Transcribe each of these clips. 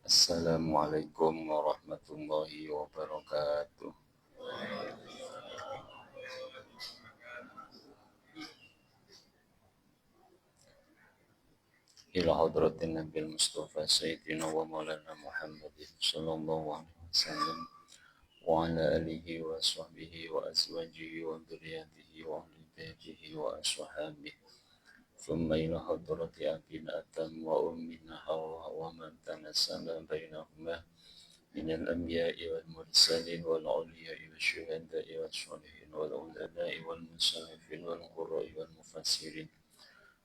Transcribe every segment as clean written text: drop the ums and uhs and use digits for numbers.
Assalamualaikum warahmatullahi wabarakatuh. Ila hadratin Nabil Mustafa Sayyidina wa Maulana Muhammadin sallallahu alaihi wasallam wa ala alihi wa sahbihi wa azwajihi wa dhurriyyatihi wa ahli baitihi wa ashabihi. Thumma ila hadrati abina Adam wa ummina Hawa wa man tanassala bainahuma من الأنبياء والمرسلين والأولياء والشهداء والصالحين والعلماء والمصنفين والقراء والمفسرين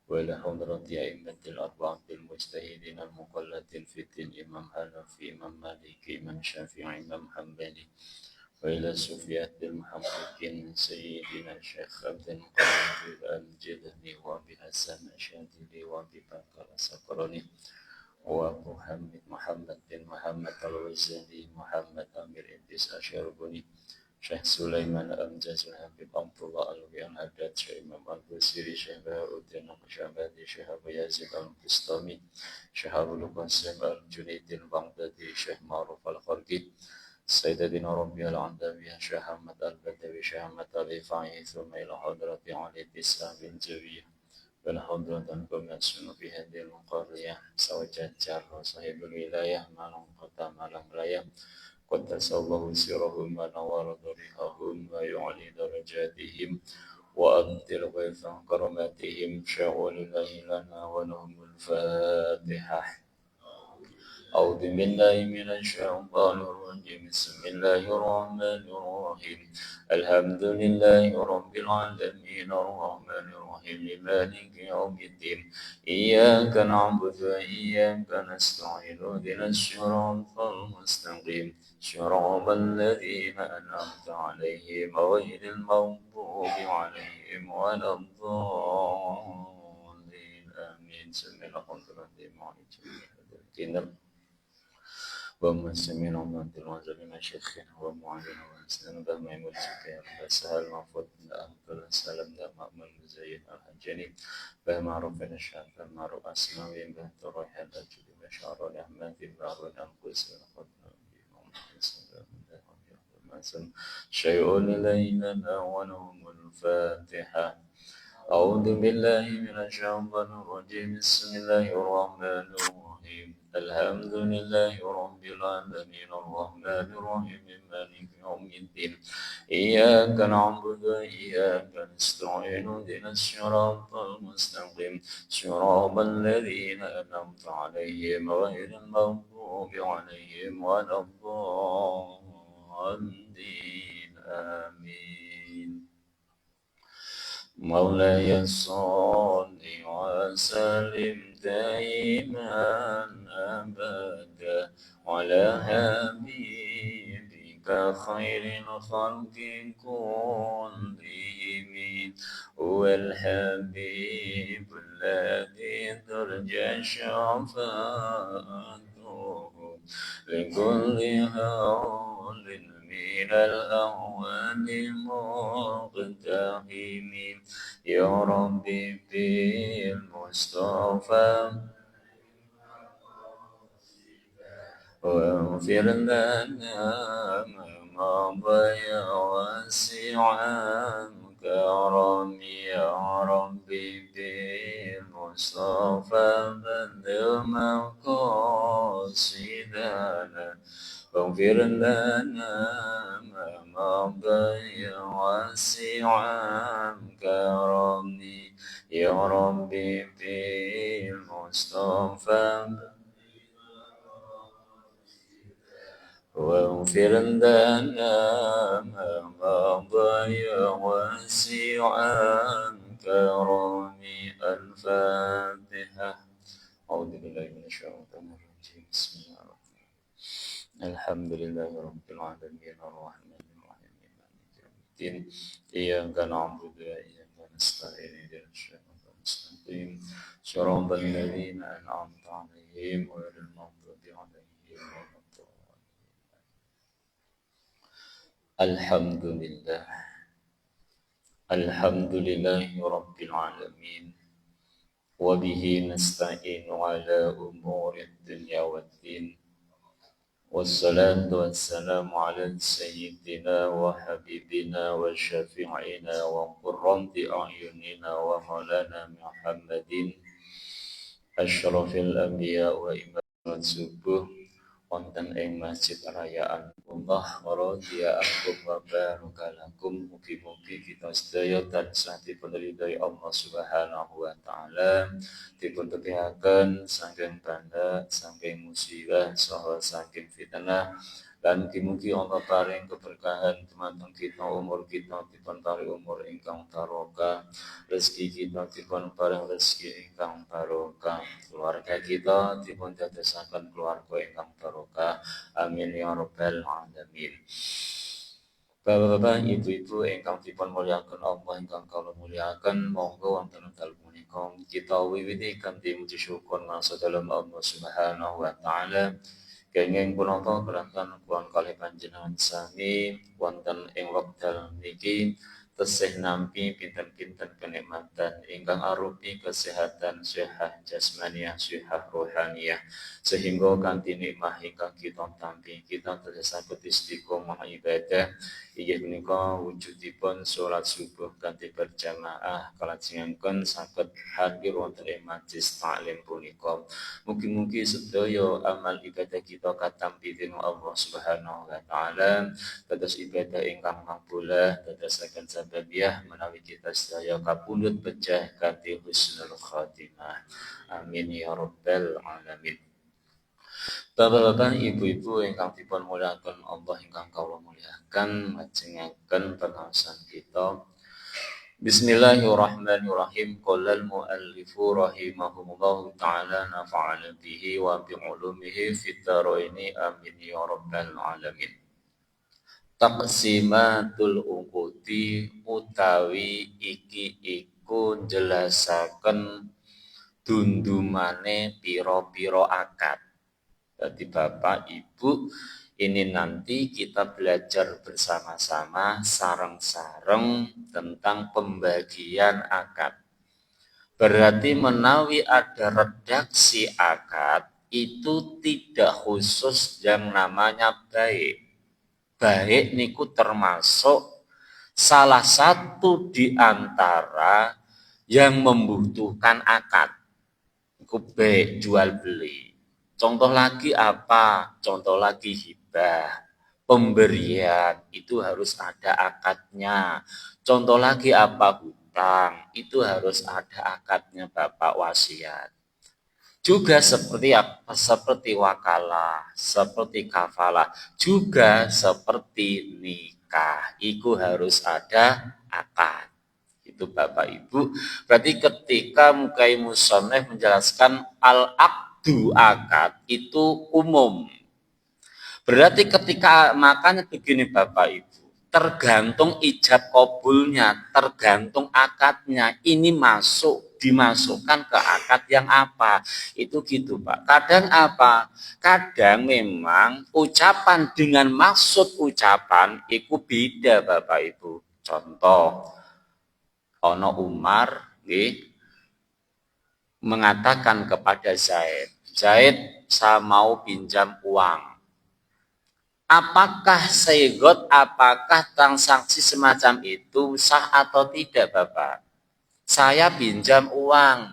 وإلى حضرة أئمة الأربعة المجتهدين المقلدين في الدين إمام حنفي إمام مالك إمام شافعي إمام حنبلي وإلى الصوفية المحققين سيدنا الشيخ عبد القادر الجيلاني وأبي حسن الشاذلي وأبي بكر السكراني وأبو محمد بن محمد الغزالي محمد أمير إدريس الشربوني شيخ سليمان أمجد الحبيب عبد الله الويان حداد شيخ إمام البصيري شيخ بهاء الدين النقشبندي شيخ أبو يزيد البسطامي شيخ أبو القاسم الجنيد البغدادي شيخ معروف الخرقي سيدنا ربي العندوي شيخ أحمد البدوي شيخ أحمد الرفاعي ثم إلى حضرة علي الإسلام بن زوية والحضرة المسؤول في هذه القرية سوججر صاحب الولاية ما لنقطع ما لنرايا قدس الله سرهم ونور ضريحهم ويعلي درجاتهم وأبدل غيثا كرماتهم شاول الله لنا ولهم الفاتحة. أعوذ بالله من الشيطان الرجيم بسم الله الرحمن الرحيم الحمد لله رب العالمين الرحمن الرحيم مالك يوم الدين إياك نعبد وإياك نستعين اهدنا الصراط المستقيم صراط الذين أنعمت عليهم غير المغضوب عليهم ولا الضالين آمين سمع حضرة معالي الكرام ومسلمين ومن الوزن شيخنا ومعلنا وأسلم بما يمسك فسهل المفروض أفضل السلام مأمن مزين الحجني بما ربنا الشعب بما رب أسماء بما تروح الأجل بشعر الأحمد بما رب الأنقص شيء ليلنا ونوم الفاتحة. أعوذ بالله من الشيطان الرجيم بسم الله الرحمن الرحيم الحمد لله رب العالمين الرحمن الرحيم مالك يوم الدين إياك نعبد وإياك نستعين اهدنا الصراط المستقيم صراط الذين أنعمت عليهم غير المغضوب عليهم ولا الضالين آمين. مولاي صل وسلم دائما أبدا على حبيبك خير الخلق كلهم هو الحبيب الذي ترجى شفاعته لكل هول من الأهوال مقتحم يا ربي بالمصطفى واغفر لنا ما مضى واسعا كرمي يا ربي بالمصطفى بلغ مقاصدنا واغفر لنا ما مضى واسعا كرمي يا ربي بالمصطفى واغفر لنا ما مضى واسعا كرمي الفاتحة. أعوذ بالله من الشيطان الرجيم بسم الله الرحمن الرحيم الحمد لله رب العالمين الرحمن الرحيم مالك يوم الدين إياك نعبد وإياك نستعين اهدنا الصراط المستقيم صراط الذين أنعمت عليهم غير المغضوب عليهم ولا الضالين. الحمد لله رب العالمين وبه نستعين على أمور الدنيا والدين والصلاة والسلام على سيدنا وحبيبنا وشفيعنا وقرة أعيننا ومولانا محمد أشرف الأنبياء وإمام subuh wonten ing Masjid Raya Anullah radhiya ankum wa barakalakum. Mugi-mugi kita sedaya tansah dipun ridhoi Allah Subhanahu wa taala, dipun tepihaken saking banda, saking musibah saha saking fitnah. Dan mugi Allah paring keberkahan teman-teman kita, umur kita dipun paring umur ingkang barokah, rezeki kita dipun paring rezeki ingkang barokah, keluarga kita dipun dadosaken keluarga ingkang barokah. Amin ya rabbal alamin. Bapak-bapak, ibu-ibu ingkang dipun mulyakaken Allah, ingkang kula mulyakaken, monggo wonten dalem punika kita wiwiti kanthi muji syukur masa dalem Allah Subhanahu wa taala. Kenging punapa kelantan kuwan kalih panjenengan sami wonten ing wekdal niki tesih nampi pinten-pinten kenikmatan ingkang arupi kesehatan, sehat jasmaniah, sehat rohaniah, sehingga kanthi nikmah ingkang kita tampi kita terus saged istiqomah ibadah inggih menika wujudipun salat subuh kanthi berjamaah kalajengaken saged hadir wonten ing majelis taklim punika. Mugi-mugi sedaya amal ibadah kita katampi dening Allah Subhanahu wa taala dados ibadah ingkang makbulah, dadosaken sababiyah menawi kita sedaya kapundhut pecah kanthi husnul khotimah. Amin ya rabbal alamin. Bapak-bapak, ibu-ibu ingkang dipun mulyakaken Allah, ingkang kawula mulyakaken, lajengaken pengaosan kita. Bismillahirrahmanirrahim. Qala al-muallifu rahimahullahu ta'ala nafa'ana bihi wa bi ulumihi fid dharaini amin ya rabbal alamin. Taqsimatul uqudi utawi iki iku jelasaken dundumane pira-pira akad. Jadi Bapak Ibu, ini nanti kita belajar bersama-sama sareng-sareng tentang pembagian akad. Berarti menawi ada redaksi akad itu tidak khusus yang namanya baik. Baik niku termasuk salah satu di antara yang membutuhkan akad. Niku baik jual beli. Contoh lagi apa? Contoh lagi hibah. Pemberian itu harus ada akadnya. Contoh lagi apa? Hutang. Itu harus ada akadnya Bapak wasiat. Juga seperti wakalah, seperti kafalah, juga seperti nikah. Itu harus ada akad. Itu Bapak Ibu. Berarti ketika Mukai Musoneh menjelaskan al-aqdu akad itu umum. Berarti ketika makanya begini Bapak Ibu, tergantung ijab kabulnya, tergantung akadnya. Ini dimasukkan ke akad yang apa? Itu gitu Pak. Kadang apa? Kadang memang ucapan dengan maksud ucapan itu beda Bapak Ibu. Contoh, ono Umar mengatakan kepada Zaid, saya mau pinjam uang. Apakah seigot, apakah transaksi semacam itu sah atau tidak Bapak? Saya pinjam uang.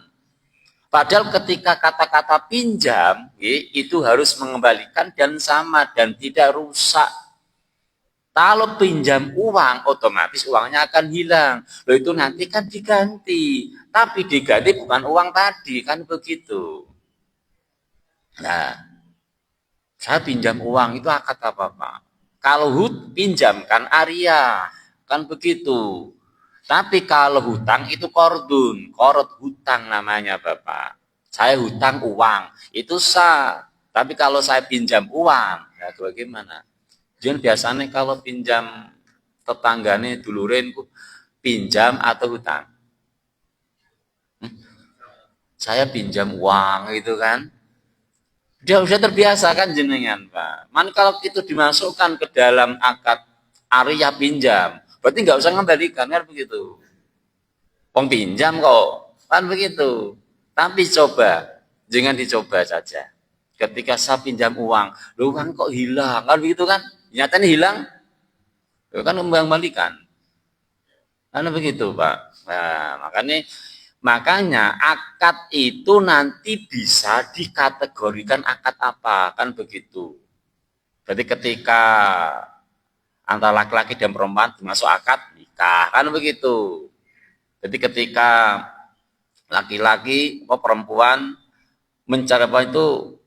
Padahal ketika kata-kata pinjam itu harus mengembalikan dan sama dan tidak rusak. Kalau pinjam uang, otomatis uangnya akan hilang. Loh itu nanti kan diganti. Tapi diganti bukan uang tadi, kan begitu. Nah, saya pinjam uang, itu akad apa Pak? Kalau pinjam kan Arya, kan begitu. Tapi kalau hutang itu kordun, korot hutang namanya Bapak. Saya hutang uang, itu sah. Tapi kalau saya pinjam uang, ya bagaimana? Jangan biasanya kalau pinjam tetanggane duluren pinjam atau hutang. Saya pinjam uang itu kan. Dia sudah terbiasa kan jenengan Pak. Man kalau itu dimasukkan ke dalam akad Arya pinjam, berarti nggak usah ngembalikan kan begitu. Wong pinjam kok, kan begitu. Tapi coba, jangan dicoba saja. Ketika saya pinjam uang, loh kan kok hilang, kan begitu kan? Nyatanya hilang, loh kan kembalikan. Kan begitu Pak. Nah, makanya akad itu nanti bisa dikategorikan akad apa, kan begitu. Berarti ketika antara laki-laki dan perempuan termasuk akad nikah, kan begitu. Jadi ketika laki-laki atau perempuan mencari apa itu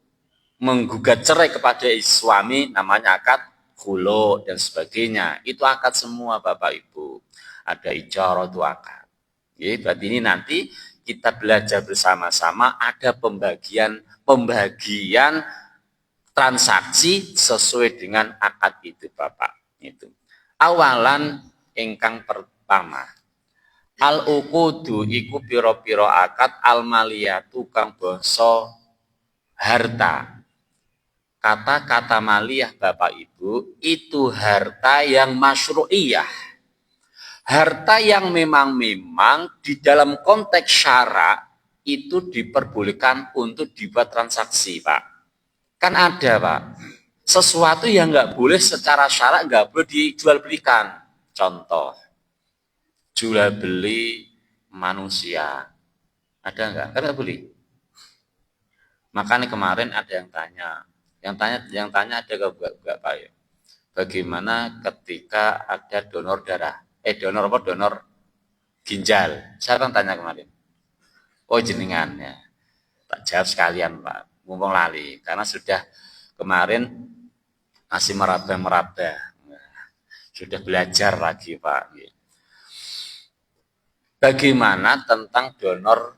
menggugat cerai kepada suami, namanya akad khulu dan sebagainya. Itu akad semua Bapak Ibu. Ada ijarah itu akad. Ya, berarti ini nanti kita belajar bersama-sama ada pembagian transaksi sesuai dengan akad itu Bapak. Itu. Awalan ingkang pertama. Al uqudu iku pira-pira akad al maliyatu kang basa harta. Kata-kata maliyah Bapak Ibu itu harta yang masyru'iyah. Harta yang memang di dalam konteks syara itu diperbolehkan untuk dibuat transaksi Pak. Kan ada Pak, sesuatu yang nggak boleh secara syara nggak boleh dijual belikan. Contoh, jual beli manusia. Ada nggak? Kan nggak boleh. Makanya kemarin ada yang tanya ada nggak Pak ya? Bagaimana ketika ada donor darah? Donor ginjal. Siapa yang tanya kemarin? Oh jenengan ya. Tak jawab sekalian Pak. Mumpung lali. Karena sudah kemarin masih meraba-meraba. Sudah belajar lagi Pak. Bagaimana tentang donor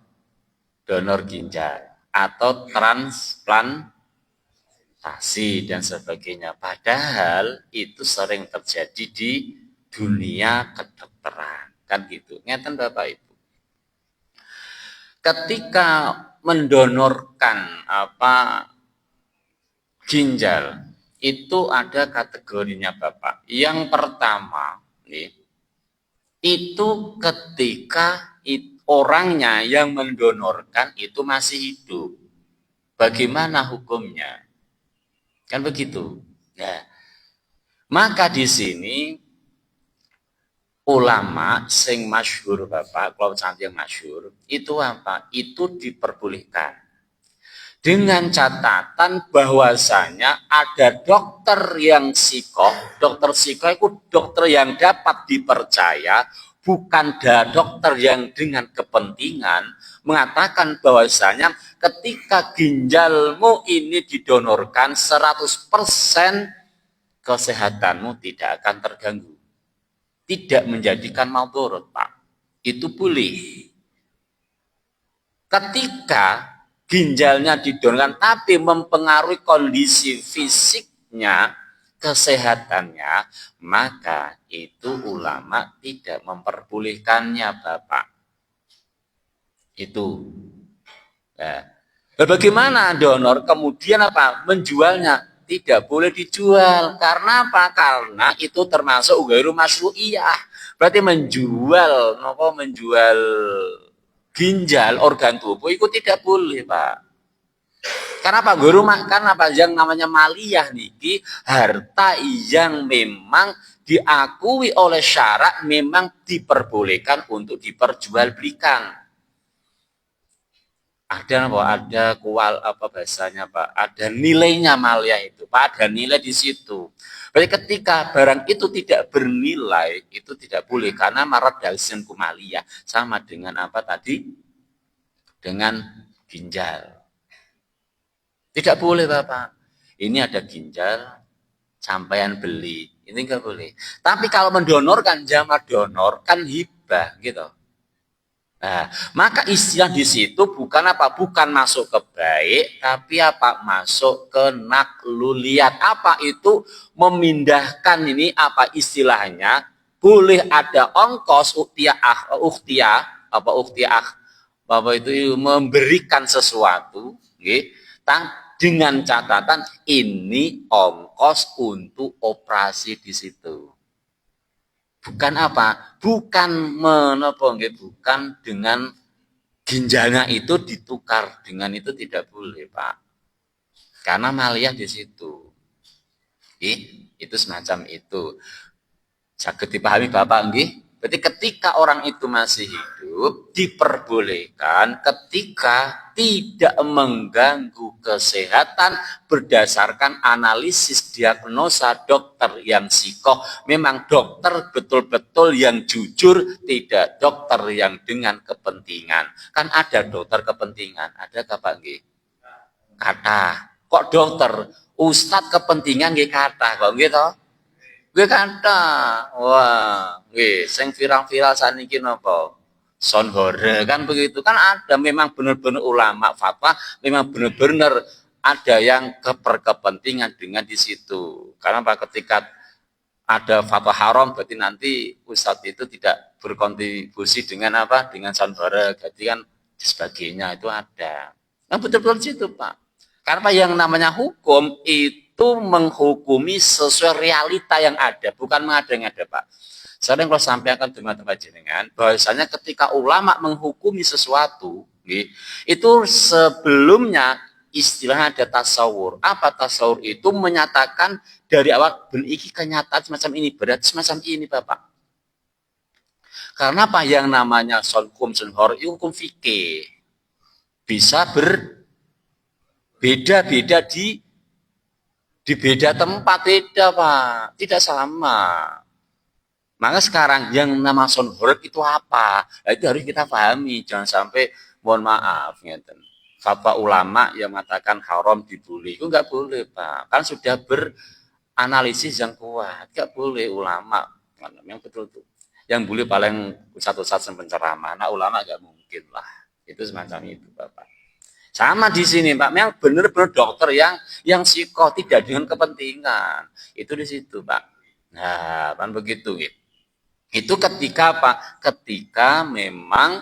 ginjal atau transplantasi dan sebagainya. Padahal itu sering terjadi di dunia kedokteran. Kan gitu. Ngeten Bapak Ibu. Ketika mendonorkan ginjal itu ada kategorinya Bapak. Yang pertama itu ketika orangnya yang mendonorkan itu masih hidup. Bagaimana hukumnya? Kan begitu. Ya. Maka di sini ulama sing masyhur Bapak, kalau cantik masyhur, itu apa? Itu diperbolehkan. Dengan catatan bahwasanya ada dokter yang dokter psikoh itu dokter yang dapat dipercaya, bukan dokter yang dengan kepentingan mengatakan bahwasanya ketika ginjalmu ini didonorkan 100% kesehatanmu tidak akan terganggu. Tidak menjadikan madharat, Pak. Itu boleh. Ketika ginjalnya didonorkan tapi mempengaruhi kondisi fisiknya, kesehatannya, maka itu ulama tidak memperbolehkannya Bapak. Itu. Nah, bagaimana donor kemudian menjualnya? Tidak boleh dijual. Karena apa? Karena itu termasuk ghairu masyru'iyah. Berarti menjual ginjal organ tubuh itu tidak boleh Pak. Kenapa guru? Karena yang namanya maliyah niki harta yang memang diakui oleh syarak memang diperbolehkan untuk diperjualbelikan. Ada bahasanya Pak? Ada nilainya maliyah itu Pak, ada nilai di situ. Berarti ketika barang itu tidak bernilai, itu tidak boleh karena marat dalsin kumaliyah sama dengan apa tadi? Dengan ginjal. Tidak boleh Bapak. Ini ada ginjal, sampean beli. Ini enggak boleh. Tapi kalau mendonorkan, jamaah donor kan hibah gitu. Nah, maka istilah di situ bukan bukan masuk ke baik, tapi masuk ke nakluliyat. Apa itu? Memindahkan ini istilahnya? Boleh ada ongkos itu memberikan sesuatu, dengan catatan ini ongkos untuk operasi di situ. Bukan bukan dengan ginjalnya itu ditukar, dengan itu tidak boleh Pak. Karena maliyah di situ. Itu semacam itu. Saged dipahami Bapak nggih? Berarti ketika orang itu masih hidup diperbolehkan ketika tidak mengganggu kesehatan berdasarkan analisis diagnosa dokter yang psikoh. Memang dokter betul-betul yang jujur, tidak dokter yang dengan kepentingan. Kan ada dokter kepentingan, ada Bapak nggih? Kata. Kok dokter? Ustadz kepentingan nggih kata kok gitu? Gue kata, wah, gue sing viral-viral saniki napa? Son hore kan begitu kan ada memang benar-benar ulama fatwa memang benar-benar ada yang kepentingan dengan di situ. Karena Pak ketika ada fatwa haram berarti nanti ustadz itu tidak berkontribusi dengan apa? Dengan son hore, jadi kan sebagainya itu ada. Nah betul-betul situ Pak. Karena yang namanya hukum itu menghukumi sesuai realita yang ada, bukan mengada-ngada, Pak. Saya kalau sampaikan teman-teman jenengan, bahwasanya ketika ulama menghukumi sesuatu, itu sebelumnya istilahnya ada tasawur. Apa tasawur itu? Menyatakan dari awal beniki kenyataan semacam ini, berat semacam ini, Bapak. Karena apa yang namanya hukum sunhor itu hukum fikih. Bisa beda-beda di beda tempat beda Pak, tidak sama. Maka sekarang yang nama sonhorek itu apa? Nah, itu harus kita pahami, jangan sampai mohon maaf ngeten. Fatwa ulama yang mengatakan haram dibully, itu nggak boleh Pak. Kan sudah beranalisis yang kuat, nggak boleh ulama. Yang betul tuh. Yang boleh paling satu-satu penceramah. Nah ulama nggak mungkin lah. Itu semacam itu Bapak. Sama di sini Pak, memang benar-benar dokter yang psiko tidak dengan kepentingan. Itu di situ Pak. Nah, kan begitu gitu. Itu ketika apa? Ketika memang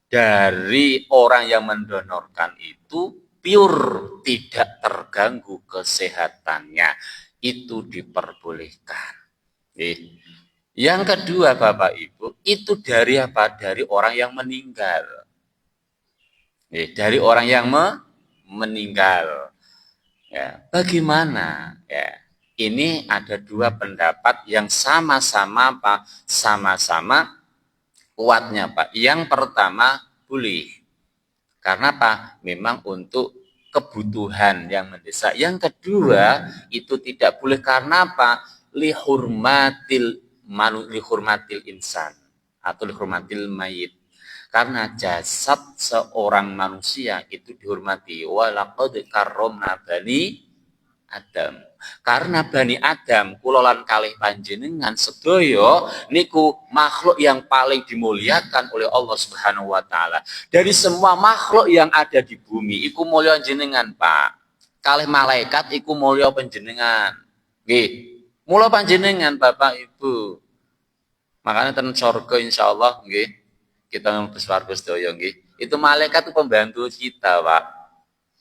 dari orang yang mendonorkan itu pure tidak terganggu kesehatannya. Itu diperbolehkan. Yang kedua Bapak Ibu, itu dari apa? Dari orang yang meninggal. Dari orang yang meninggal. Ya, bagaimana? Ya, ini ada dua pendapat yang sama-sama Pak, sama-sama kuatnya Pak. Yang pertama boleh, karena apa? Memang untuk kebutuhan yang mendesak. Yang kedua itu tidak boleh karena apa? Lihurmatil insan atau lihurmatil mayit. Karena jasad seorang manusia itu dihormati. Walaqad karramna bani Adam. Karena Bani Adam kulolan kalih panjenengan sedaya niku makhluk yang paling dimuliakan oleh Allah Subhanahu wa taala. Dari semua makhluk yang ada di bumi iku mulya jenengan, Pak. Kalih malaikat iku mulya panjenengan. Nggih. Mula panjenengan Bapak Ibu. Makanya ten surga insyaallah nggih. Kita mlebu swarga sedaya nggih. Itu malaikat itu pembantu kita, Pak.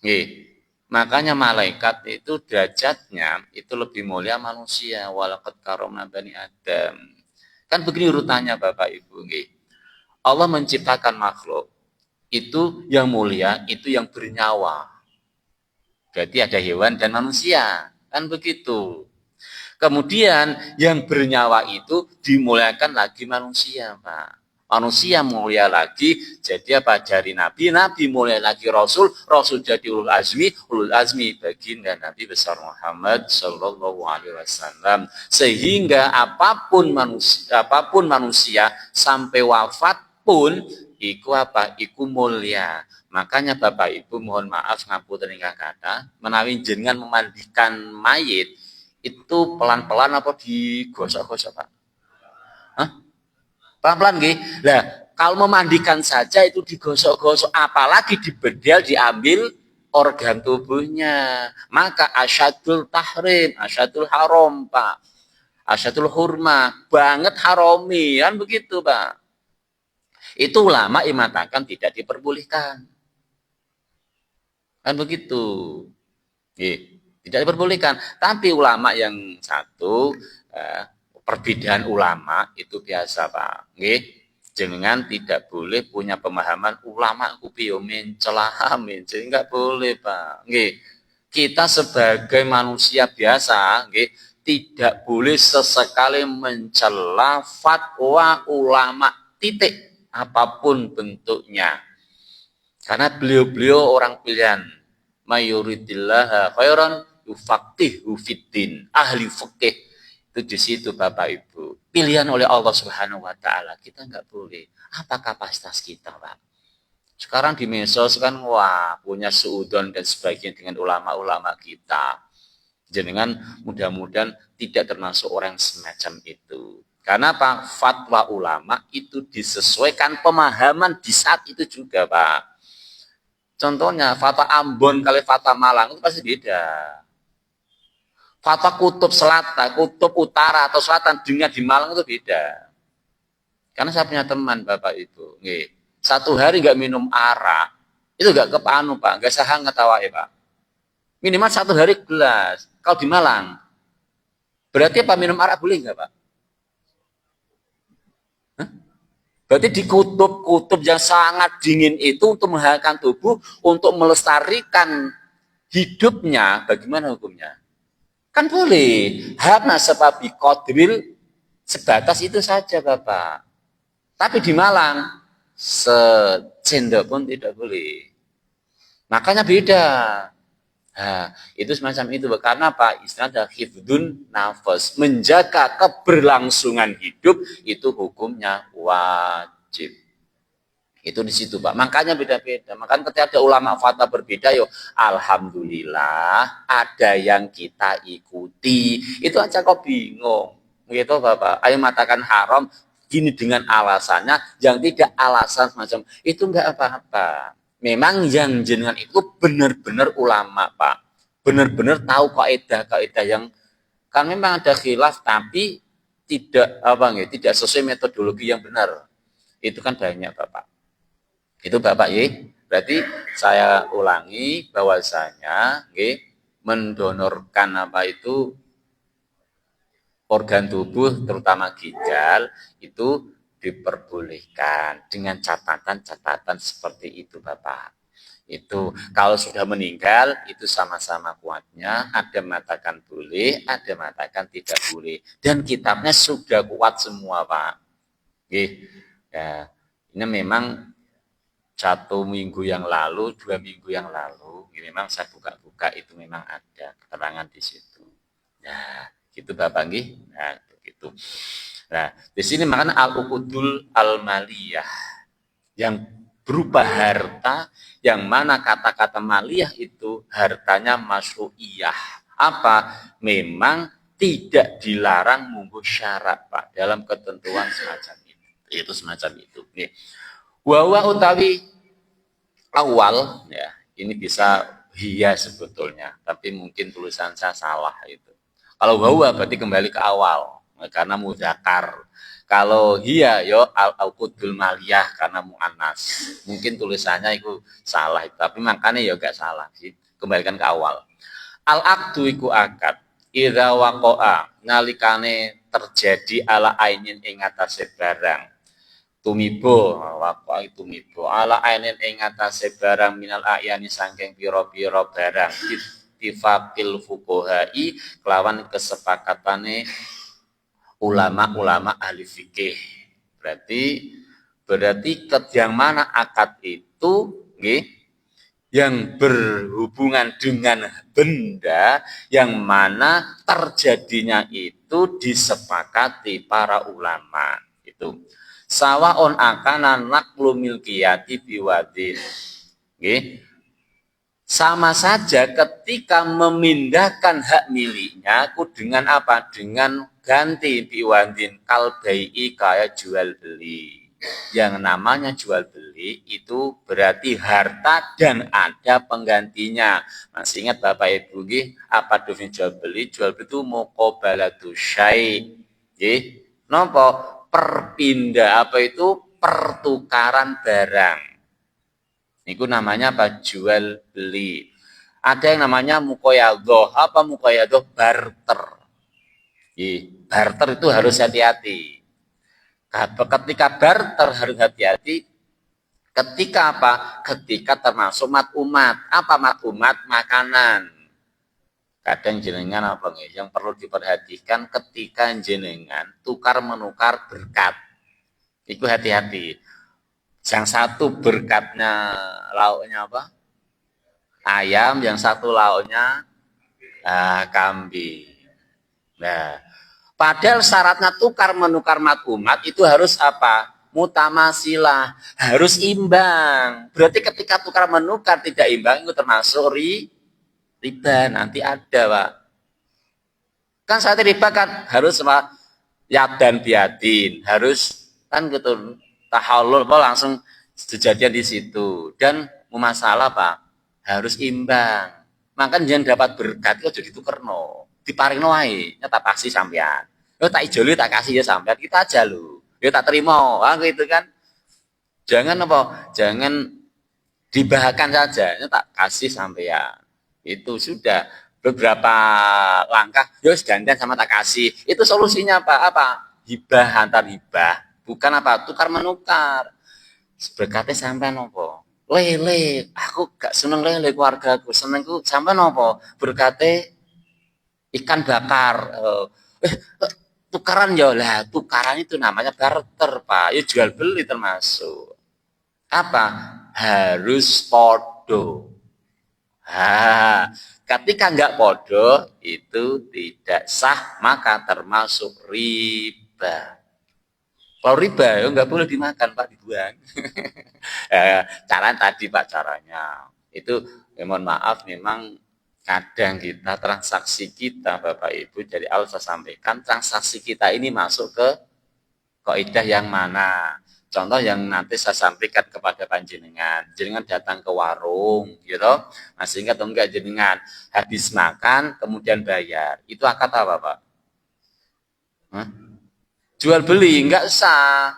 Nggih. Makanya malaikat itu derajatnya itu lebih mulia manusia. Walaqad karramna bani Adam. Kan begini urutannya Bapak Ibu nggih. Allah menciptakan makhluk itu yang mulia, itu yang bernyawa. Berarti ada hewan dan manusia. Kan begitu. Kemudian yang bernyawa itu dimuliakan lagi manusia, Pak. Manusia mulia lagi jadi apa? Dari Nabi, Nabi mulia lagi Rasul, Rasul jadi ulul azmi baginda Nabi besar Muhammad Sallallahu Alaihi Wasallam. Sehingga apapun manusia sampai wafat pun iku apa? Iku mulia. Makanya Bapak Ibu mohon maaf ngapunten ingkang kata, menawi jenengan memandikan mayit itu pelan-pelan apa digosok-gosok Pak? Hah? Pelan-pelan nggih. Lah, kalau memandikan saja itu digosok-gosok, apalagi dibedel diambil organ tubuhnya. Maka asyadul tahrim, asyadul haram, Pak. Asyadul hurma, banget haromi, kan begitu, Pak. Itu ulama yang mengatakan tidak diperbolehkan. Kan begitu. Tidak diperbolehkan. Tapi ulama yang satu, perbedaan ulama itu biasa Pak. Nggih, jenengan tidak boleh punya pemahaman ulama ku piye mencela, jadi enggak boleh Pak. Nggih. Kita sebagai manusia biasa, nggih, tidak boleh sesekali mencela fatwa ulama titik apapun bentuknya. Karena beliau-beliau orang pilihan. Mayuridillah khairan yufaqihu fiddin. Ahli fikih itu di situ Bapak Ibu. Pilihan oleh Allah Subhanahu wa taala. Kita enggak boleh. Apa kapasitas kita, Pak? Sekarang di medsos kan wah punya seudon dan sebagainya dengan ulama-ulama kita. Jenengan mudah-mudahan tidak termasuk orang semacam itu. Karena apa? Fatwa ulama itu disesuaikan pemahaman di saat itu juga, Pak. Contohnya fatwa Ambon kali fatwa Malang itu pasti beda. Fatwa kutub selatan, kutub utara atau selatan dengan di Malang itu beda. Karena saya punya teman Bapak Ibu, nggih. Satu hari nggak minum arak, itu nggak kepanu Pak, nggak sehangat awake Pak. Minimal satu hari gelas. Kalau di Malang, berarti apa minum arak boleh nggak Pak? Hah? Berarti di kutub-kutub yang sangat dingin itu untuk menghangatkan tubuh, untuk melestarikan hidupnya, bagaimana hukumnya? Kan boleh. Hama sebabi kodril sebatas itu saja Bapak. Tapi di Malang, secendok pun tidak boleh. Makanya beda. Nah, itu semacam itu. Karena apa? Istilah ada hifdun nafas. Menjaga keberlangsungan hidup, itu hukumnya wajib. Itu di situ Pak. Makanya beda-beda. Makanya ketika ada ulama fatwa berbeda, yo alhamdulillah ada yang kita ikuti. Itu aja kok bingung. Gitu Bapak. Ayo matakan haram gini dengan alasannya, yang tidak alasan semacam itu enggak apa-apa. Memang yang jenengan itu benar-benar ulama Pak. Benar-benar tahu kaidah-kaidah yang kan memang ada khilaf tapi tidak apa enggak, tidak sesuai metodologi yang benar. Itu kan banyak Bapak. Itu Bapak ya. Berarti saya ulangi bahwasanya mendonorkan apa itu organ tubuh terutama ginjal itu diperbolehkan dengan catatan-catatan seperti itu Bapak. Itu kalau sudah meninggal itu sama-sama kuatnya, ada mengatakan boleh, ada mengatakan tidak boleh. Dan kitabnya sudah kuat semua Pak. Ya, ini memang 1 minggu yang lalu, 2 minggu yang lalu, ini memang saya buka-buka itu memang ada keterangan di situ. Nah, gitu Bapak nggih. Nah, begitu. Nah, di sini makanya al-uqudul al-maliyah yang berupa harta yang mana kata-kata maliyah itu hartanya masyru'iyah. Apa? Memang tidak dilarang munggu syarat Pak dalam ketentuan semacam itu. Itu semacam itu. Nih. Wawa utawi awal ya ini bisa hiya sebetulnya tapi mungkin tulisan saya salah itu. Kalau wawa berarti kembali ke awal karena mudzakkar. Kalau hiya yo al-qudul maliyah karena muannas. Mungkin tulisannya itu salah tapi makanya ya gak salah sih. Kembalikan ke awal. Al-aqdu iku akad idza waqa'a nalikane terjadi ala ainin ing atase barang tumibo waqa'i tumibo ala ainin ing atase barang minal ayani saking pira-pira barang tifaqil fuqaha'i kelawan kesepakatane ulama-ulama ahli fikih. Berarti yang mana akad itu nggih yang berhubungan dengan benda yang mana terjadinya itu disepakati para ulama itu sawaon akanan naklu milkiyati biwadin nggih sama saja ketika memindahkan hak miliknya aku dengan apa dengan ganti biwadin kalbai kayak jual beli. Yang namanya jual beli itu berarti harta dan ada penggantinya. Masih ingat Bapak Ibu apa definisi jual beli? Jual beli itu muqabalatu syai'. Nggih. Napa? Perpindah apa itu? Pertukaran barang. Itu namanya apa? Jual beli. Ada yang namanya muqayadah. Apa muqayadah? Barter. Barter itu harus hati-hati. Ketika barter harus hati-hati. Ketika apa? Ketika termasuk mat umat. Apa mat umat? Makanan. Kadang jenengan apa nggih yang perlu diperhatikan ketika jenengan tukar menukar berkat. Itu hati-hati. Yang satu berkatnya lauknya apa? Ayam, yang satu lauknya kambing. Nah, padahal syaratnya tukar menukar mat'umat itu harus apa? Mutamasilah, harus imbang. Berarti ketika tukar menukar tidak imbang itu termasuk riba. Nanti ada, Pak. Kan saat riba kan harus sama yadan biadin, harus kan gitu tahallul langsung kejadian di situ dan masalah Pak harus imbang. Maka jangan dapat berkat itu jadi tukerno, diparingno wae, tak kasih sampean. Yo tak ijoli tak kasih ya sampean, kita aja lu. Yo tak terima, gitu kan. Jangan apa? Jangan dibahkan saja, tak kasih sampean. Itu sudah beberapa langkah, yos gantian sama tak kasih. Itu solusinya apa? Hibah antar hibah, bukan apa? Tukar menukar. Berkatnya sampai nopo. Lele, aku gak seneng lele keluargaku, senengku sampai nopo. Berkatnya ikan bakar. Tukaran ya lah, tukaran itu namanya barter Pak. Ya jual beli termasuk. Apa? Harus podo. Ketika nggak podo itu tidak sah maka termasuk riba. Kalau riba ya nggak boleh dimakan Pak, dibuang. Cara tadi Pak caranya itu mohon maaf memang kadang kita transaksi kita Bapak Ibu dari awal saya sampaikan transaksi kita ini masuk ke kaidah yang mana. Contoh yang nanti saya sampaikan kepada panjenengan, jenengan datang ke warung, gitu, masih ingat atau enggak jenengan habis makan kemudian bayar, itu akad apa Pak? Hah? Jual beli enggak sah,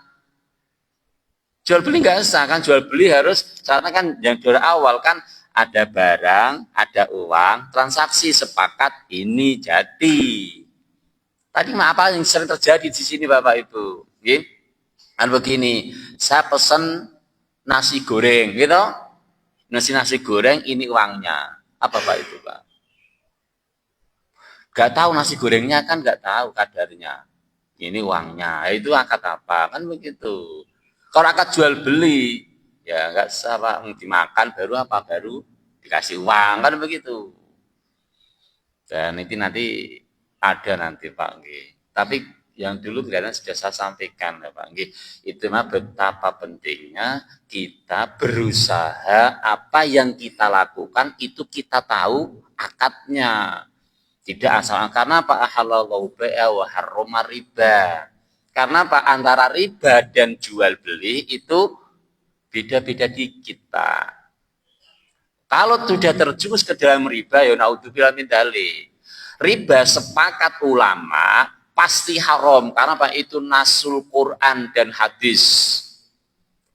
jual beli enggak sah kan, jual beli harus karena kan yang dari awal kan ada barang, ada uang, transaksi sepakat ini jadi. Tadi apa yang sering terjadi di sini Bapak Ibu? Gitu. Kan begini, saya pesen nasi goreng, gitu. Nasi goreng ini uangnya. Apa Pak itu Pak? Gak tahu nasi gorengnya kan gak tahu kadarnya. Ini uangnya, itu akad apa? Kan begitu. Kalau akad jual beli, ya gak usah Pak, dimakan baru apa? Baru dikasih uang, kan begitu. Dan itu nanti ada nanti Pak. Tapi yang dulu kelihatan sudah saya sampaikan ya Pak. Itu mah betapa pentingnya kita berusaha apa yang kita lakukan itu kita tahu akadnya. Tidak asal karena Pak halallahu bai'a wa harrama riba. Karena Pak antara riba dan jual beli itu beda-beda di kita. Kalau sudah terjumus ke dalam riba ya naudzubillah min dzalik. Riba sepakat ulama pasti haram karena Pak itu nasul Quran dan hadis.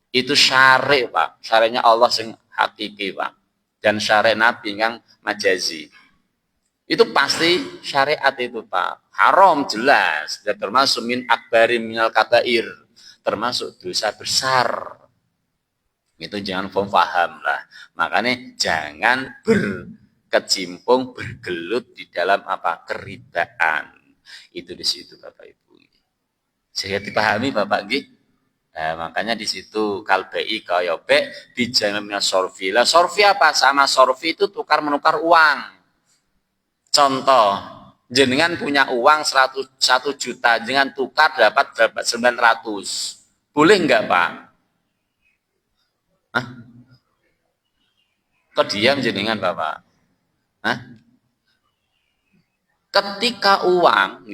Itu syari Pak, syariatnya Allah sing hakiki Pak. Dan syariat Nabi yang majazi. Itu pasti syariat itu Pak. Haram jelas dan termasuk min akbari minal kabair, termasuk dosa besar. Itu jangan paham lah. Makanya jangan berkecimpung bergelut di dalam apa keribaan. Itu di situ Bapak Ibu. Saya dipahami Bapak nggih? Nah, makanya di situ kalbai kayobe bijamina sorfi. Lah sorfi apa? Sama sorfi itu tukar menukar uang. Contoh, jenengan punya uang 100 juta, jenengan tukar dapat 900. Boleh enggak Pak? Hah? Kok diam jenengan Bapak? Hah? Ketika uang,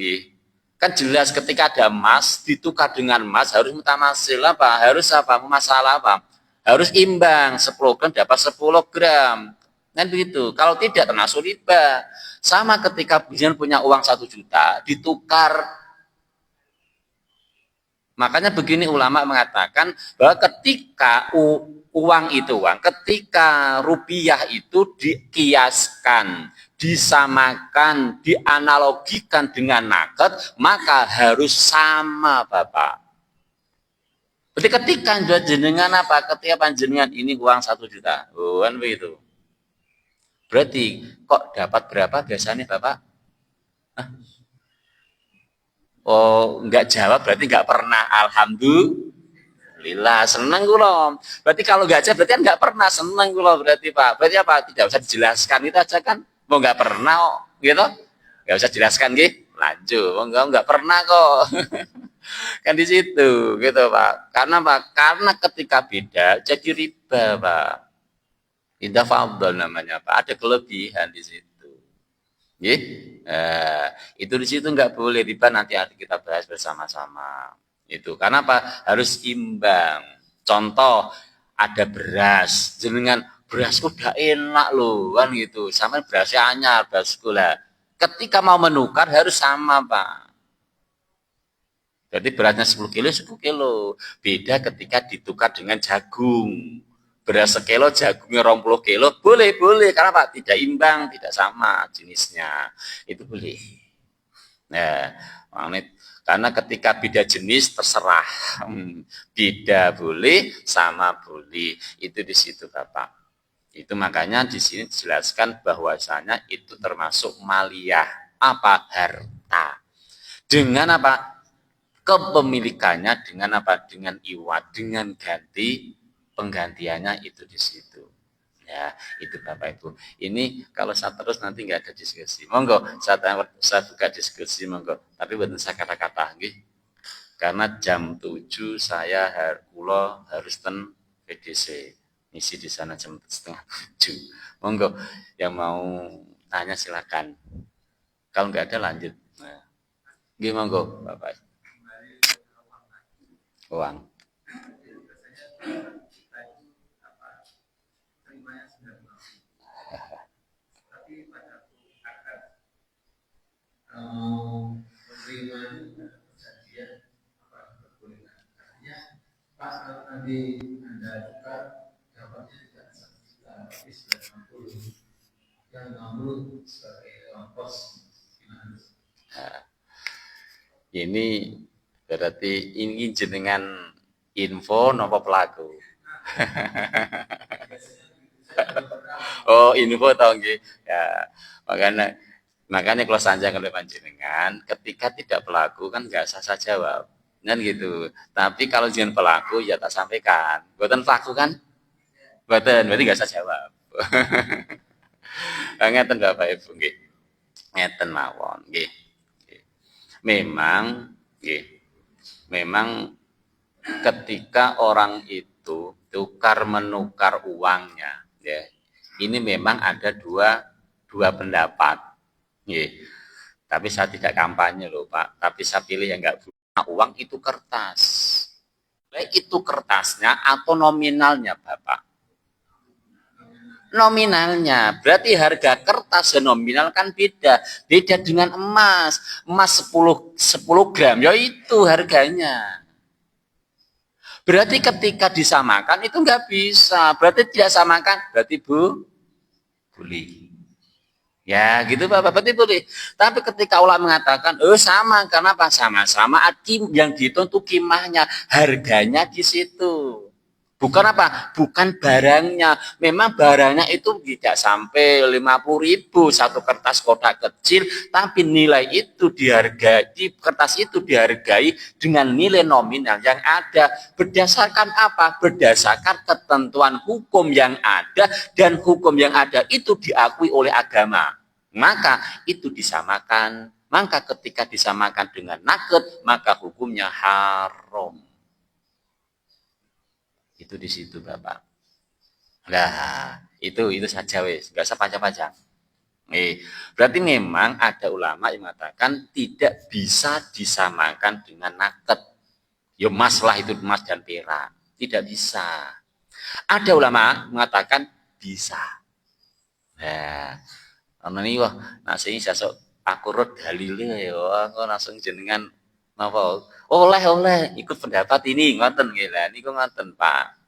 kan jelas ketika ada emas ditukar dengan emas harus mutamasil apa? Harus apa? Masalah apa? Harus imbang, 10 gram dapat 10 gram. Kan begitu. Kalau tidak termasuk riba. Sama ketika jenengan punya uang 1 juta ditukar. Makanya begini ulama mengatakan bahwa ketika uang itu ketika rupiah itu dikiaskan, disamakan, dianalogikan dengan naked, maka harus sama Bapak. Berarti ketika jenengan apa? Ketika panjenengan ini uang 1 juta, kan begitu. Berarti kok dapat berapa biasanya Bapak? Hah? Oh, enggak jawab berarti enggak pernah. Alhamdulillah, senang kula. Berarti kalau enggak jawab berarti kan enggak pernah. Senang kula berarti Pak. Berarti apa? Tidak usah dijelaskan itu aja kan. Mau enggak pernah kok, gitu. Enggak usah jelaskan gitu. Lanjut. Oh, enggak pernah kok. Kan di situ gitu Pak. Karena Pak, karena ketika beda jadi riba Pak. Indah fadl namanya Pak. Ada kelebihan di situ. Nggih. Itu di situ nggak boleh riba, nanti kita bahas bersama-sama. Itu karena apa? Harus imbang. Contoh ada beras, jenengan beras udah enak loh kan gitu. Sama berasnya anyar, beras gula. Ketika mau menukar harus sama, Pak. Berarti beratnya 10 kilo, 10 kilo. Beda ketika ditukar dengan jagung. Beras sekilo, jagungnya 20 kilo, boleh, boleh. Karena Pak, tidak imbang, tidak sama jenisnya. Itu boleh. Nah, karena ketika beda jenis terserah. Beda boleh, sama boleh. Itu di situ Bapak. Itu makanya di sini dijelaskan bahwasanya itu termasuk maliyah. Apa? Harta. Dengan apa? Kepemilikannya dengan apa? Dengan iwat, dengan ganti penggantiannya itu di situ. Ya, itu Bapak Ibu. Ini kalau saya terus nanti nggak ada diskusi. Monggo, saya buka diskusi monggo. Tapi buat saya kata-kata, gitu. Karena jam 7 saya harus ten PDC. Misi di sana jam setengah 7. Monggo, yang mau tanya silakan. Kalau nggak ada lanjut. Nah, gitu monggo, Bapak. Uang. Pas kalau nanti Anda buka dapatnya tidak 1 juta, tapi sudah 60. Yang 60 sebagai ongkos gimana? Nah, ini berarti ini jenengan info nopo pelaku. Oh, info tau nggih. Ya, makanya makanya kalau sanjang oleh panjenengan ketika tidak pelaku kan nggak usah jawab. Kan gitu. Tapi kalau jangan pelaku ya tak sampaikan. Buatan pelaku kan? Buatan, berarti nggak usah jawab. Ngeten Bapak Ibu nggih. Ngeten mawon nggih. Memang nggih. Memang ketika orang itu tukar menukar uangnya ya. Ini memang ada dua pendapat. Nggih. Tapi saya tidak kampanye loh Pak. Tapi saya pilih yang enggak punya uang itu kertas. Baik itu kertasnya atau nominalnya Bapak. Nominalnya. Berarti harga kertas dan nominal kan beda. Beda dengan emas. Emas 10 gram. Ya itu harganya. Berarti ketika disamakan itu nggak bisa. Berarti tidak samakan. Berarti boleh. Ya gitu Bapak, berarti boleh. Tapi ketika ulama mengatakan, oh sama, karena apa? Sama-sama yang dihitung itu kimahnya, harganya di situ. Bukan apa? Bukan barangnya. Memang barangnya itu tidak sampai 50.000 satu kertas kotak kecil, tapi nilai itu dihargai, kertas itu dihargai dengan nilai nominal yang ada. Berdasarkan apa? Berdasarkan ketentuan hukum yang ada, dan hukum yang ada itu diakui oleh agama. Maka itu disamakan. Maka ketika disamakan dengan naked, maka hukumnya haram. Itu di situ Bapak. Nah, itu saja wes, nggak usah panjang-panjang. Berarti memang ada ulama yang mengatakan tidak bisa disamakan dengan naked. Ya emas lah itu, emas dan perak. Tidak bisa. Ada ulama mengatakan bisa. Nah, ini wah, nasi ini sasok akurut dalilnya ya, kok langsung jenengan apa? Oleh ikut pendapat ini ngoten nggih lah, niku ngoten Pak.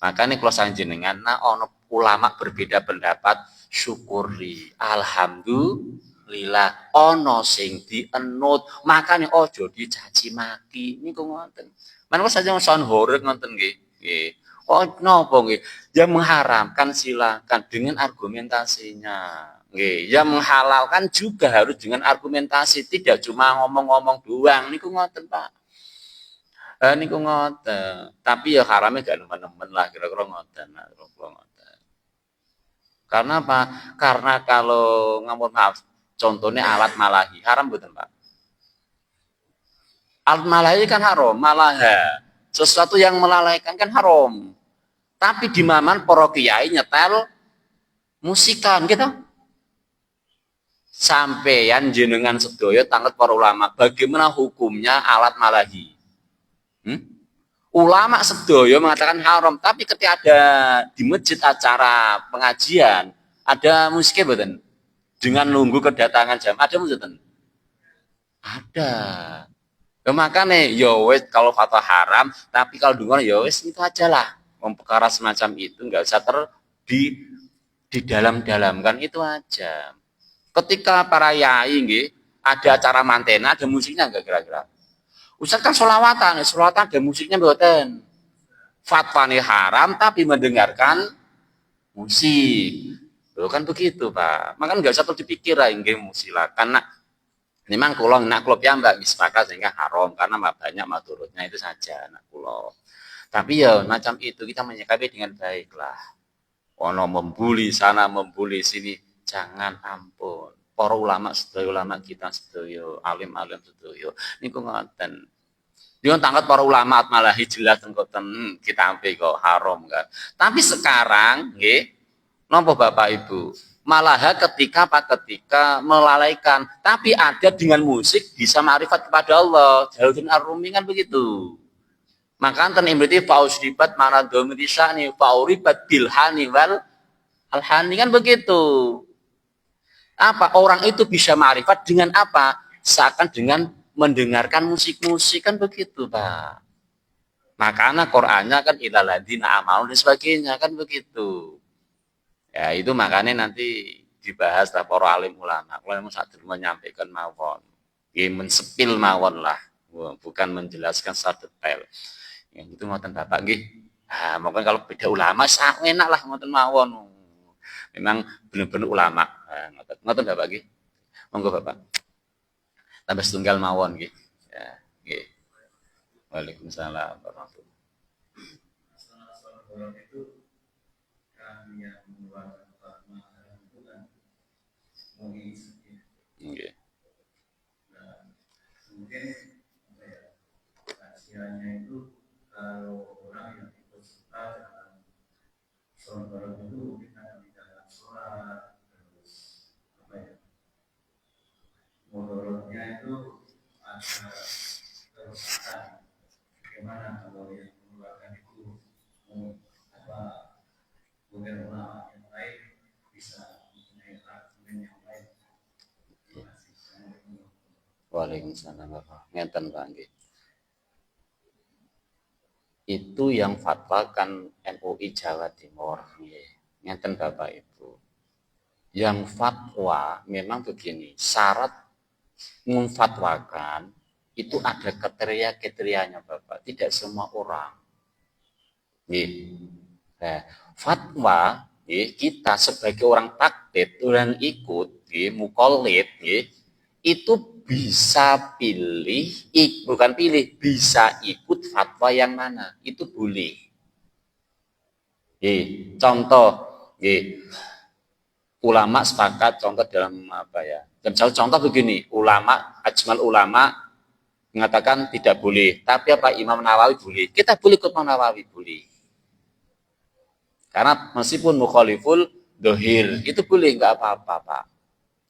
Makanya kalau sang jenengan ono ulama berbeda pendapat, syukuri, alhamdulillah ono sing dienut, makanya ojo dicaci maki niku ngoten. Manapa saja sound horor ngoten nggih. Nggih. Oh, nopo nggih? Ya mengharamkan silakan dengan argumentasinya. Nggih, ya menghalalkan juga harus dengan argumentasi, tidak cuma ngomong-ngomong doang. Niku ngoten, Pak. Niku ngoten. Tapi ya haramnya gak nemen-nemen lah kira-kira ngoten. Kira-kira ngoten. Karena apa? Karena kalau ngamun maaf, contohnya alat malahi, haram betul, Pak? Alat malahi kan haram, malaha. Sesuatu yang melalaikan kan haram. Tapi di maman para kiai nyetel musikan gitu. Sampeyan jenengan sedaya tanglet para ulama, bagaimana hukumnya alat malahi? Hmm? Ulama sedaya mengatakan haram, tapi ketika ada di masjid acara pengajian, ada musiknya betul? Dengan nunggu kedatangan jam, ada mboten? Ada. Ya, makanya ya wes kalau fatwa haram, tapi kalau dengar ya wes itu aja lah. Perkara semacam itu nggak usah di dalam-dalamkan itu aja. Ketika para yai nggih, ada acara mantena, ada musiknya enggak kira-kira? Ustaz kan solawatan ada musiknya mboten. Fatwa ini haram tapi mendengarkan musik. Loh kan begitu, Pak. Makanya enggak usah terus dipikir lah nggih silakan nak. Memang kula nak klub ya Mbak sepakat sehingga haram karena banyak madurutnya itu saja nak kula. Tapi ya macam itu kita menyikapi dengan baik lah. Ono membuli sana, membuli sini, jangan ampun. Para ulama kita sedaya, alim-alim sedaya niku ngoten. Dia tangkat para ulama malahi jelas tengkoten kita ampe kok haram kan. Tapi sekarang nggih napa Bapak Ibu? Malah ketika melalaikan, tapi ada dengan musik bisa ma'rifat kepada Allah. Jalaluddin Ar-Rumi kan begitu. Maka enten imriti fausdibat manadomiti sya'ni fauribat bilhani wal alhani kan begitu. Apa orang itu bisa ma'rifat dengan apa? Seakan dengan mendengarkan musik-musik kan begitu, Pak. Makanya Qur'annya kan ilaladina amal dan sebagainya kan begitu. Ya itu makanya nanti dibahas lah para alim ulama. Kalau yang saat menyampaikan mawon, ya mensepil mawon lah, bukan menjelaskan secara detail. Yang itu ngoten Bapak nggih. Nah, mungkin kalau beda ulama sak enak lah ngoten mawon. Memang benar-benar ulama. Nah, ngoten Bapak nggih. Monggo Bapak. Tambah setunggal mawon nggih. Ya, nggih. Waalaikumsalam warahmatullahi wabarakatuh. Okay. Nah, mungkin apa ya, rahasianya itu kalau orang yang ikut serta dalam sholat bareng itu kita di dalam sholat terus apa ya, modalnya itu ada kerusakan. Bagaimana kalau yang mengeluarkan itu apa mungkin ulama yang lain bisa mempunyai argumen yang lain. Waalaikumsalam ngeten Pak nggih. Itu yang fatwa kan MUI Jawa Timur nggih. Ngeten Bapak Ibu. Yang fatwa memang begini, syarat memfatwakan itu ada kriteria-kriterianya Bapak, tidak semua orang. Nggih. Nah, fatwa nggih kita sebagai orang taklid, orang ikut nggih, mukallid nggih, itu bisa pilih, bukan pilih, bisa ikut fatwa yang mana, itu boleh. Contoh, ulama sepakat, contoh dalam apa ya? Contoh begini, ajmal ulama mengatakan tidak boleh, tapi apa Imam Nawawi boleh. Kita boleh ikut Imam Nawawi boleh. Karena meskipun mukhaliful dohir, itu boleh, nggak apa-apa Pak.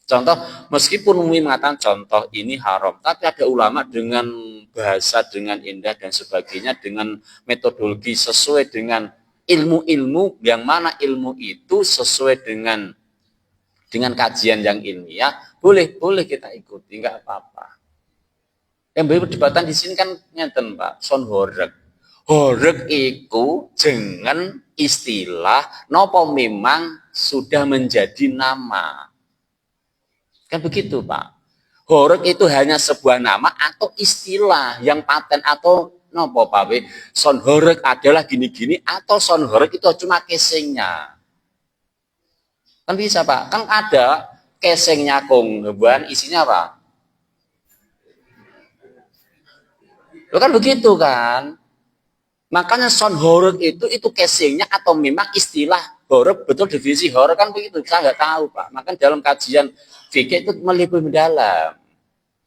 Contoh, meskipun Umi mengatakan contoh ini haram, tapi ada ulama dengan bahasa, dengan indah dan sebagainya, dengan metodologi sesuai dengan ilmu-ilmu, yang mana ilmu itu sesuai dengan kajian yang ilmiah, boleh kita ikuti, nggak apa-apa. Yang berdebatan di sini kan ngeten Pak, son horeg. Horeg itu dengan istilah nopo memang sudah menjadi nama. Kan begitu Pak. Horeg itu hanya sebuah nama atau istilah yang paten atau nopo pawe sound horeg adalah gini-gini atau sound horeg itu cuma casingnya. Kan bisa Pak, kan ada casingnya konghuan isinya apa? Lo kan begitu kan? Makanya sound horeg itu casingnya atau memang istilah horeg betul definisi horeg kan begitu. Saya nggak tahu Pak. Makanya dalam kajian fikih itu lebih mendalam.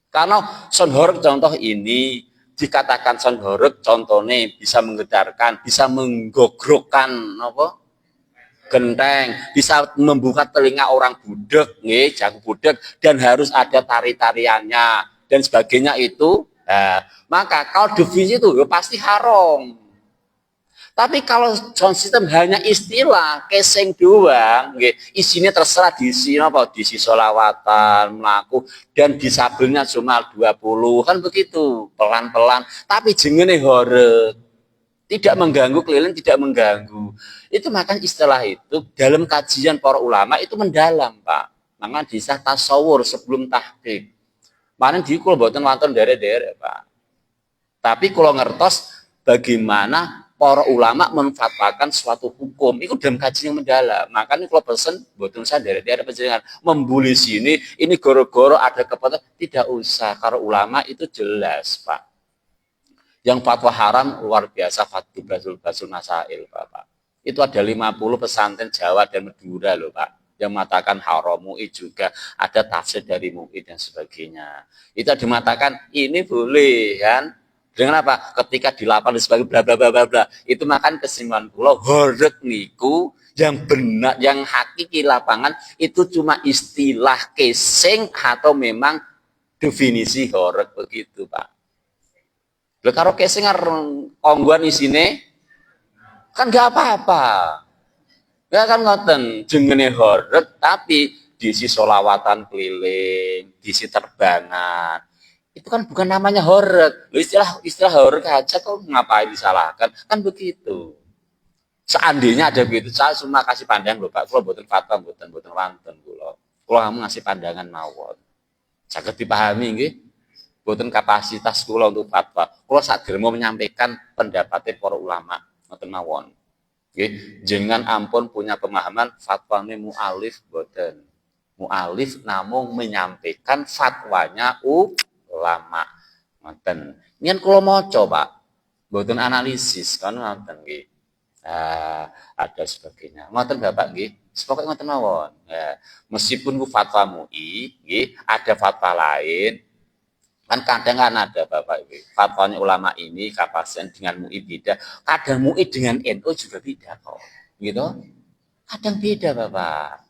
Karena sound horeg contoh ini dikatakan sound horeg contohnya bisa menggetarkan, bisa menggogrokkan apa? Genteng, bisa membuka telinga orang budek, nih, jago budek, dan harus ada tari-tariannya dan sebagainya itu. Nah, maka kalau definisi itu ya pasti haram. Tapi kalau sound system hanya istilah, casing doang, isinya terserah diisi apa, diisi solawatan, melaku, dan disabelnya cuma 20, kan begitu, pelan-pelan. Tapi jenenge horeg, tidak mengganggu keliling, tidak mengganggu. Itu makanya istilah itu dalam kajian para ulama itu mendalam, Pak. Makanya bisa tasawur sebelum tahqiq. Mana di kula mboten wonten derek-derek, Pak. Tapi kalau ngertos bagaimana para ulama menfatwakan suatu hukum itu dalam kajian yang mendalam. Makanya kalau pesen mboten usah derek-derek panjenengan membuli sini ini goro-goro ada kepentingan, tidak usah. Karena ulama itu jelas, Pak. Yang fatwa haram luar biasa Fatwa Basul Masail, Pak. Itu ada 50 pesantren Jawa dan Madura loh, Pak. Yang mengatakan haram, MUI juga ada tafsir dari MUI dan sebagainya. Itu dimatakan ini boleh kan? Dengan apa? Ketika di lapangan sebagai bla bla bla bla bla. Itu makan kesimpulan kula horeg niku yang benar, yang hakiki lapangan itu cuma istilah casing atau memang definisi horeg begitu, Pak. Lho karo casing ongguan isine kan gak apa-apa. Ya kan ngoten, jenenge horeg tapi diisi solawatan keliling, diisi terbangan. Itu kan bukan namanya horeg. Loh istilah horeg aja kok ngapain disalahkan? Kan begitu. Seandainya ada begitu, saya cuma kasih pandangan lho Pak. Kalau boten fatwa, boten wonten kula. Kula kamu ngasih pandangan mawon. Saged dipahami nggih? Boten kapasitas kula untuk fatwa. Kula sadar mau menyampaikan pendapatnya para ulama. Ngoten mawon. Nggih, jenengan ampun punya pemahaman fatwane mu'alif boten. Mu'alif namun menyampaikan fatwanya ulama. Ngoten. Yen kula maca, Pak. Boten analisis kan ngoten nggih. Ada sebagainya. Ngoten Bapak nggih. Sepokok ngoten mawon. Ya, meskipun ku fatwa MUI, nggih, ada fatwa lain. Kan kadang kan ada Bapak Ibu. Fatwanya ulama ini kapasitas dengan MUI beda. Kadang MUI dengan NU juga beda kok. Gitu. Kadang beda Bapak.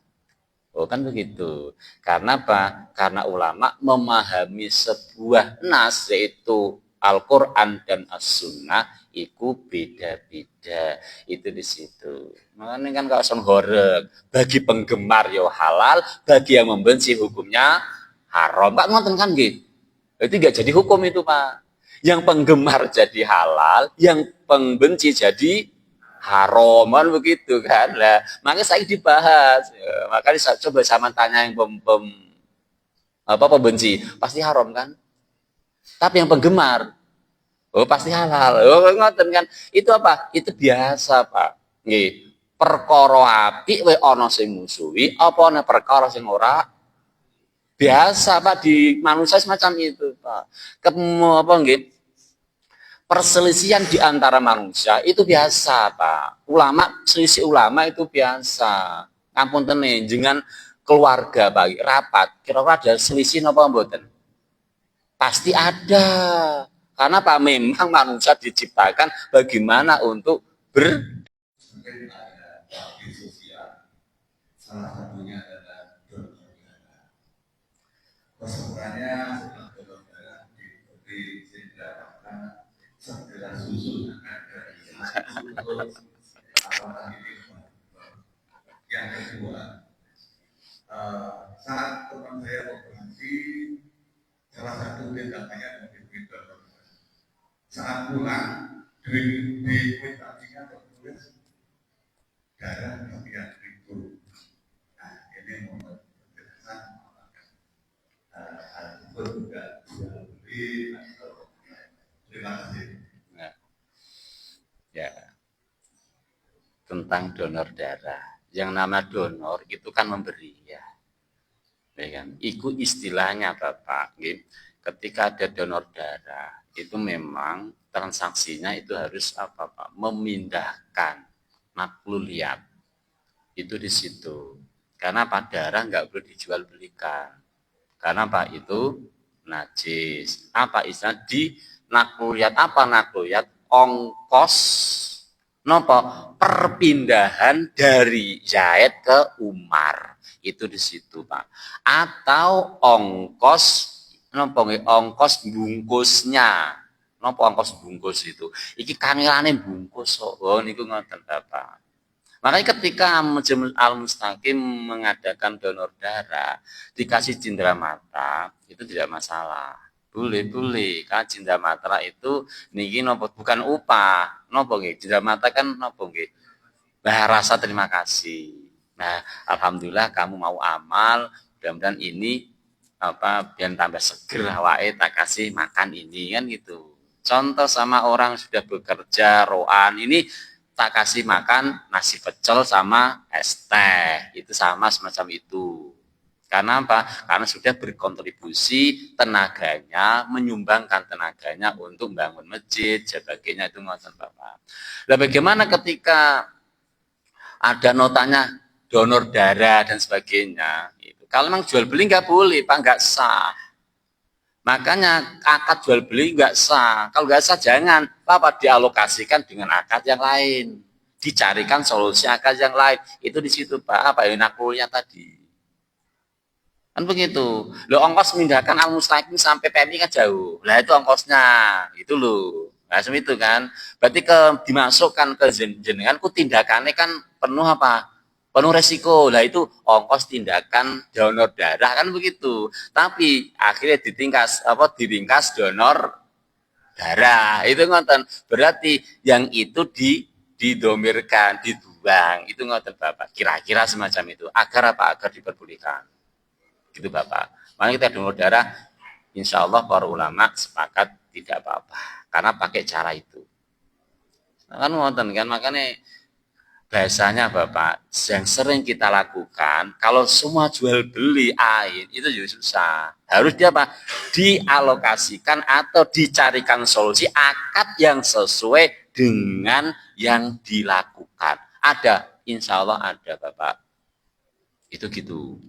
Oh kan begitu. Karena apa? Karena ulama memahami sebuah nas yaitu Al-Quran dan As-Sunnah itu beda-beda. Itu di situ. Makanya kan kalau son horeg bagi penggemar ya halal, bagi yang membenci hukumnya haram. Pak ngonten kan gitu. Itu nggak jadi hukum itu Pak. Yang penggemar jadi halal, yang pembenci jadi haroman begitu kan lah. Makanya saya dibahas. Ya, makanya saya coba sama tanya yang apa pembenci, pasti haram kan? Tapi yang penggemar, oh pasti halal. Oh ngoten kan? Itu apa? Itu biasa Pak. Nggih. Perkara apik we ana sing musuhi, apa ana perkara sing ora biasa Pak di manusia semacam itu Pak. Apa nggih? Perselisihan di antara manusia itu biasa Pak. Ulama selisih ulama itu biasa. Ampun tene jangan keluarga bagi rapat. Kira-kira ada selisih apa mboten? Pasti ada. Karena Pak memang manusia diciptakan bagaimana untuk salah satunya adalah donor darah. Pesertanya setelah donor darah diberi mendapatkan segera susu dari apakah ini yang kedua saat teman saya operasi salah satu tindakannya diberi donor saat pulang di dokumentasinya tertulis darah sekian ribu. Nah ini membuat penjelasan hal tersebut juga jual beli atau terima kasih. Nah, tentang donor darah. Yang nama donor itu kan memberi ya. Ya kan? Itu istilahnya Bapak. Ketika ada donor darah, itu memang transaksinya itu harus apa Pak? Memindahkan makluliat. Itu di situ. Karena Pak darah nggak boleh dijual belikan. Karena Pak itu najis. Apa istilah di nakluliat apa nakluliat? Ongkos nopo perpindahan dari Zaid ke Umar itu di situ Pak, atau ongkos nopo ongkos bungkusnya nopo ongkos bungkus itu iki kangelane bungkus oh niku ngoten Bapak. Makanya ketika Majelis Al-Mustaqim mengadakan donor darah dikasih cindera mata itu tidak masalah. Boleh, kan cindera mata itu niki nopo bukan upah, nopo nggih. Cindera mata kan nopo nggih. Rasa terima kasih. Nah, alhamdulillah kamu mau amal, mudah-mudahan ini apa biar tambah seger awake tak kasih makan ini kan gitu. Contoh sama orang sudah bekerja roan ini tak kasih makan nasi pecel sama es teh. Itu sama semacam itu. Karena apa? Karena sudah berkontribusi tenaganya, menyumbangkan tenaganya untuk membangun masjid, sebagainya itu ngoten Bapak. Nah, bagaimana ketika ada notanya donor darah dan sebagainya? Gitu. Kalau memang jual beli nggak boleh, Pak, nggak sah. Makanya akad jual beli nggak sah. Kalau nggak sah jangan, Bapak dialokasikan dengan akad yang lain. Dicarikan solusi akad yang lain. Itu di situ Pak, apa ya nakulnya tadi. Kan begitu. Lo ongkos memindahkan Al-Mustaqim sampai PMI kan jauh. Lah itu ongkosnya. Itu loh. Nah, itu kan. Berarti dimasukkan ke jenengan ku tindakannya kan penuh apa? Penuh resiko. Lah itu ongkos tindakan donor darah kan begitu. Tapi akhirnya diringkas donor darah. Itu ngoten. Berarti yang itu didomirkan, dibuang. Itu ngoten Bapak. Kira-kira semacam itu. Agar apa? Agar diperbolehkan. Gitu Bapak. Makanya kita donor darah, insya Allah para ulama sepakat tidak apa-apa. Karena pakai cara itu. Nah, kan nonton kan, makanya bahasanya Bapak, yang sering kita lakukan, kalau semua jual beli air, itu juga susah. Harus dia apa? Dialokasikan atau dicarikan solusi akad yang sesuai dengan yang dilakukan. Ada, insya Allah ada Bapak. Itu gitu.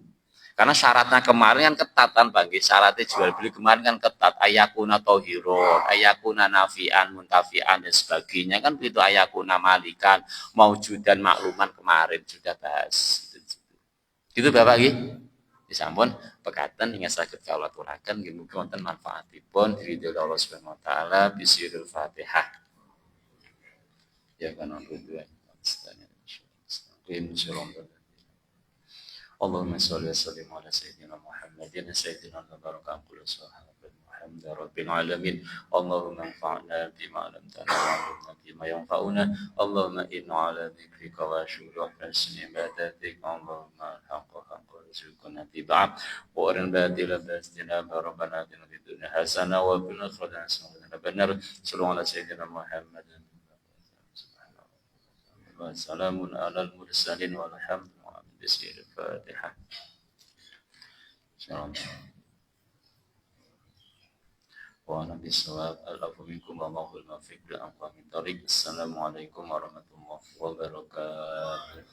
Karena syaratnya kemarin kan ketat kan bagi syaratnya jual beli kemarin kan ketat ayakuna tohiron, ayakuna nafian, muntafian dan sebagainya kan begitu ayakuna malikan, maujudan makluman kemarin sudah bahas. Gitu Bapak gitu. Disampun pekatan hingga sakit kalau aturaken nggih mugi wonten manfaatipun ridho Allah Subhanahu wa taala bisirul Fatihah. Ya kan dua. اللهم صل وسلم على سيدنا محمد سيدنا وبارك كل صحابة محمد رب العالمين اللهم انفعنا بما علمتنا وعلمنا بما ينفعنا اللهم إنا على ذكرك وشكرك وحسن عبادتك اللهم الحق حق رزقنا اتباعه وأرنا الباطل باطلا ربنا آتنا في الدنيا حسنة وفي الآخرة حسنة وقنا عذاب النار صلوا على سيدنا محمد وسلام على المرسلين والحمد بسم الفاتحة. وأنا بالصواب العفو منكم والله الموفق لأقوم الطريق. السلام عليكم ورحمة الله وبركاته.